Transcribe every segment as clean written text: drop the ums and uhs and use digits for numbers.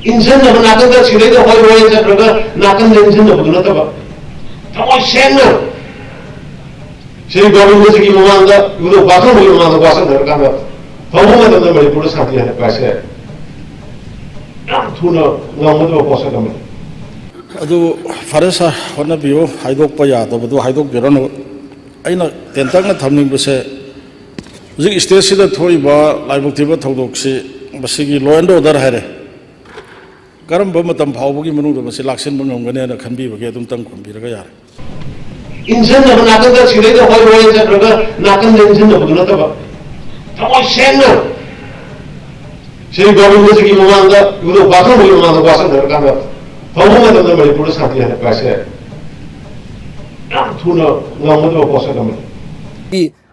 Engine नाकन सिले होय चक्र नाकन इंजन नब थमो सेंगना श्री गोविंद जी की ममांग वासन हुई ममांग वासन धरकान फमु मणिपुर शांति है पैसे थूना ngam posa kami adu faresa hona bio haidok pa ya to bu haidok birano aina tentang na thamning bese zik stage sida thoi ba laibok thiba thodok si basigi law and order hare karam ba matam phawbugi manu do base laksen bangam gane na khanbi bage adum tang khombi raga yar engine नाकन सिले होय चक्र नाकन engine नब थमो सेंगना श्री गोविंद जी की ममांग वासन हुई ममांग वासन धरकान फमु मणिपुर शांति है पैसे थूना ngam posa kami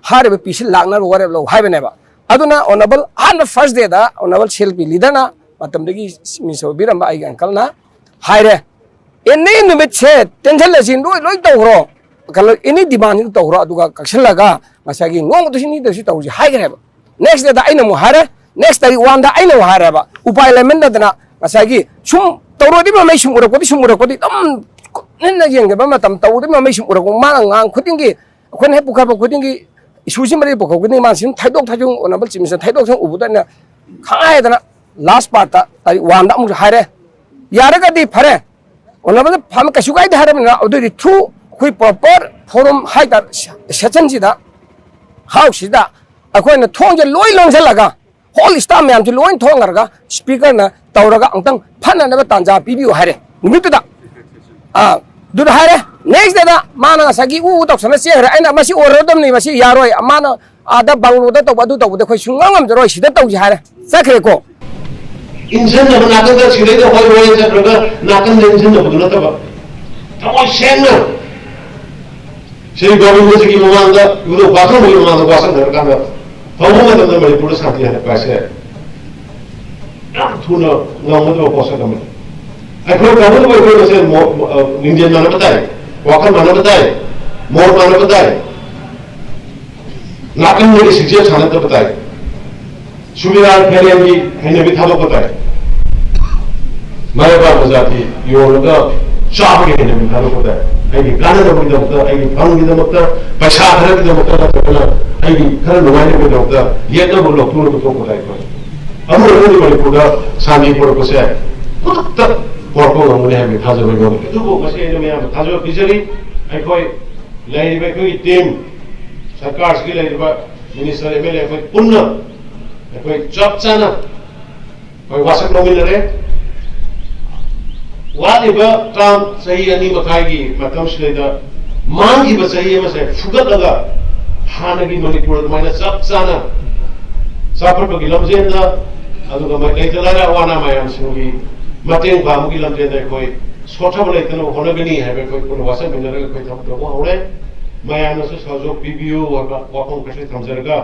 hare be pisi lagna wore lo haibene ba aduna onable on the first day da onable selfie leader na matam degi miso biram ba ai uncle na haire enne numit che tension le sin loi tawro kalau ini dibanding tawro aduga kakselaga masagi ngong to sini to si tawji haigre ba next day da aina mu hare next day one da aina hare ba upai lemen da na masagi sum tawro di ba mai sum ura ko di tam nenna yeng ba matam tawro di ba mai sum ura ko ma ngang khutingi khon he pukha ba khutingi isusi mari boko gni man sin thaidok thajung onable chimisa thaidok sang ubu da na khangai da na last part ta tari one da mu hare yara ga di phare onable pham ka sugai da hare na oduri thu khui proper forum haidar session ji da house da akhoi na thong je loi long sa laga whole staff me am ji loi thong ga speaker na tawraga angtang phana na tanja video hare numitu da du hare next day da mana sagi u tok sana se hare aina masi orodam ni masi yaroi mana ada banglo da to badu to de khoi sungam jaro sida to ji hare sakre ko engine नाकन सिले होय चक्र नाकन engine नब थमो सेंगना श्री गोविंद जी की ममांग वासन हुई ममांग वासन धरकान फमु मणिपुर शांति है पैसे थूना ngam posa kami अखोई कबूल कोई कोई से इंडियन माना बताए वाकन माना बताए मोर माना बताए नाकन मेरी शिक्षा छाने तो बताए सुविधार फेरियांगी हैने भी थालो बताए मारे बार मजाती यो लोग चाह के हैने भी थालो बताए ऐगी गाने दो भी दो ऐगी फंग भी दो पैसा खरे भी दो तो ऐगी खरे नुमाइने भी दो ये तो बोलो तू तो बताए कोई हम लोग नहीं बड़े पूरा शांति पूरा कुछ है तब porko ngomune ha mi thajo go itu bo masi eno me thajo bijari ai koi lai be koi team sarkar ski lai ba minister mla koi punna koi chap chana koi wasak no milare wadi ba kam sahi ani makai gi matam shle da mang gi ba sahi ma se fugat daga hana gi manipur da maina chap chana sapar ba gi lamjen da adu ga mai lai tala wana mayam singi mateng bamu ki lamte da koi sotha bale tano honagani hai koi kun wasa minara koi tham to hore mayam so sajo pbo wa kong kase thamjarga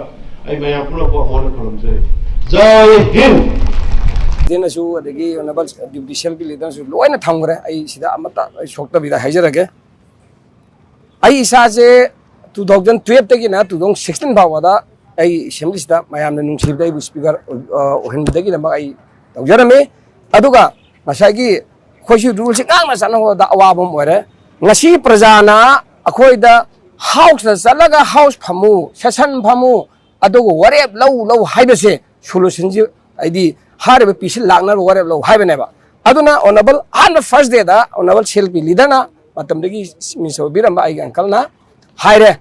ai mayam pura ko mon kolam jai hind dena su adegi onable judicial bi leader su loina thamgre ai sida amata sokta bida haijarage ai isa je 2012 tagi na 2016 bawada ai assembly sida mayam na nungsib dai speaker ohen dagi na ai tawjarame aduga masagi khoisi rule se ngang na sana ho da awabom ore ngasi prajana akhoi da house na salaga house phamu session phamu adugo warep low haibese solution ji aidi hare be pisi lagna warep low haibene ba aduna onable on the first day da onable selfie leader na matam degi miso biram ba ai uncle na haire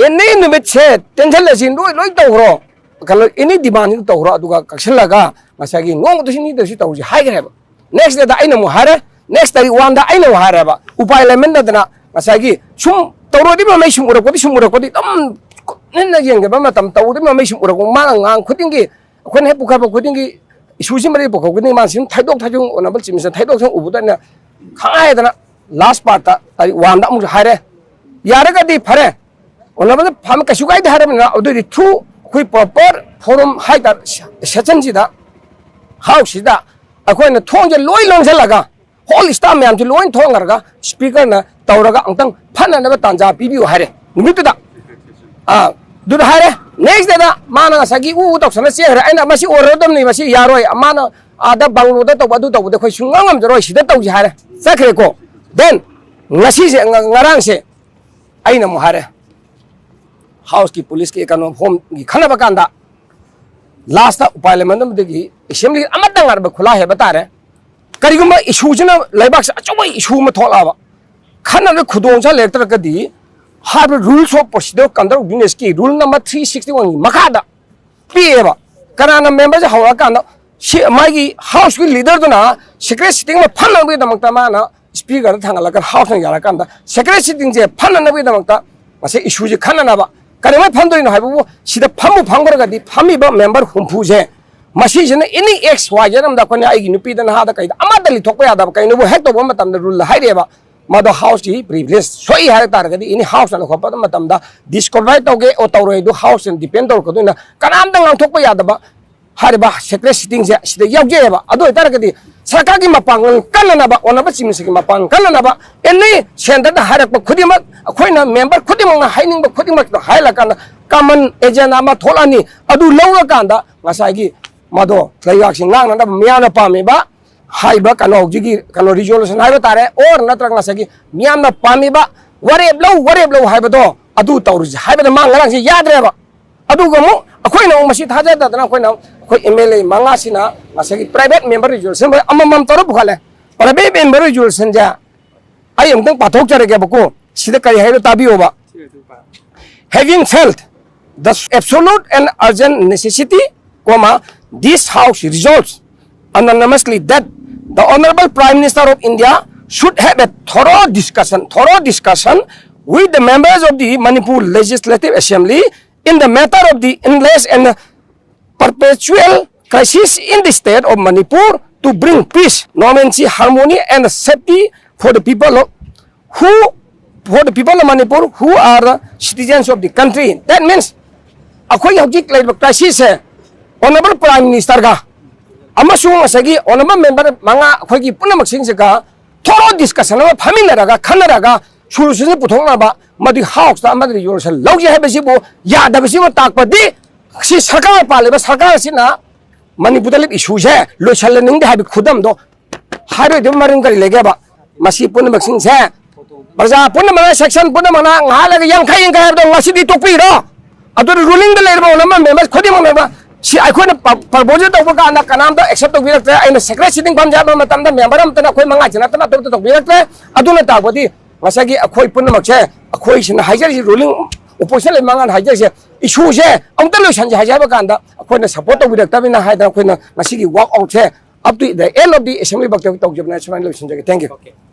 enne numit che tension le sin loi tawro kalau ini dibanding tawro aduga kakselaga masagi ngong to sini to si tawji haigre ba next day da aina mu hare next day one da aina hare ba upai lemen da na masagi sum tawro di ba mai sum ura ko di tam nenna yeng ba matam tawro di ba mai sum ura ko ma ngang khutingi khon he pukha ba khutingi isusi mari boko gni man sin thaidok thajung onable chimisa thaidok sang ubu da na khangai da na last part ta tari one da mu hare yara ga di phare onable pham ka sugai da hare na oduri thu khui proper forum haidar session ji da house da akhoi na thong je loi long sa laga whole staff me am ji loi thong ga speaker na tawraga angtang phana na tanja video hare numitu da du hare next day da mana sagi tok sana se ra aina masi orodam ni masi yaroi mana ada banglo da to badu to da khoi sungangam joroi sida to ji hare sakre ko then ngasi se ngarang se aina mo hare house ki police ki kanu home gi khana bakanda last ta parliament de gi assembly amadang arba khula he batare kariguma issue jina laibak sa achoi issue ma thola ba khana de khudong cha lecture ka di har rules of procedure conduct business ki rule number 361 makada pieba karana members hawa kana magi house ki leader dona secret sitting ma phanna bi damakta mana speaker thangala kan house na yara kanda secret sitting je phanna bi damakta ase issue je khana na ba karema phandoi na haibu sida phamu phangor ga di phami ba member humpu je masi jena any x y janam da kone ai gi nupi da na ha da kai amada li thokpa ya da kai no bo hek to bo matam da rule hai re ba mado house ki privilege soi hai tar ga di ini house na khopa da matam da discover to ge o tawroi do house and depend to ko na kanam da ngang thokpa ya da ba hari ba secret sitting je sida yaw je ba ado tar ga di sarkar ki mapang kan na ba ona ba chim se ki mapang kan na ba any center da harak ba khudi ma khoi na member khudi ma haining ba khudi ma hai la kan common agenda ma tholani adu lawa kan da ngasai gi mado tlayak sing ngang na miana pa me ba hai ba kano gi kano resolution hai ba tare or na trang na sagi miana pa me ba ware blow hai ba do adu tawru hai ba ma ngarang si yadre ba adu go mo akhoi na masi thaja da na khoi na khoi MLA manga sina ngasagi private member resolution ba amam toro bukhale private member resolution ja ai amtang pathok jare ge ba ko sida kai hai ba tabi ba having felt the absolute and urgent necessity, this House resolves unanimously that the Honorable Prime Minister of India should have a thorough discussion with the members of the Manipur Legislative Assembly in the matter of the endless and perpetual crisis in the state of Manipur to bring peace, normalcy, harmony, and safety for the people of Manipur who are the citizens of the country. That means akhoi hojik lai crisis hai honorable prime minister ga amasung asagi honorable member manga akhoi gi punamak sing se ga thorough discussion ma phamina raga khanara ga solution puthongna ba madi house da amadi resolution logje hai besi bo ya da besi bo takpadi si sarkar pale ba sarkar sina manipur dal issue je lo chhalning de habi khudam do haro de marin kari lege ba masi punamak sing se barja punamana section punamana ngala ga yang khai do ngasi di topi ro adu ruling da leba ona members khodi ma ba si ai khoi na proposal to ba na kanam da accept to bi rakte ai na secret sitting bam ja ba matam da member am ta na khoi manga jana ta na to bi rakte adu na ta bodi masagi akhoi punamak che akhoi sin haijar si ruling opposition le mangan haijar se issue je amta lo san ja haijar ba kan da akhoi na support to bi rakta bi na hai da akhoi na masigi walk out che up to the end of the assembly bakta to jab na chman lo sin ja thank you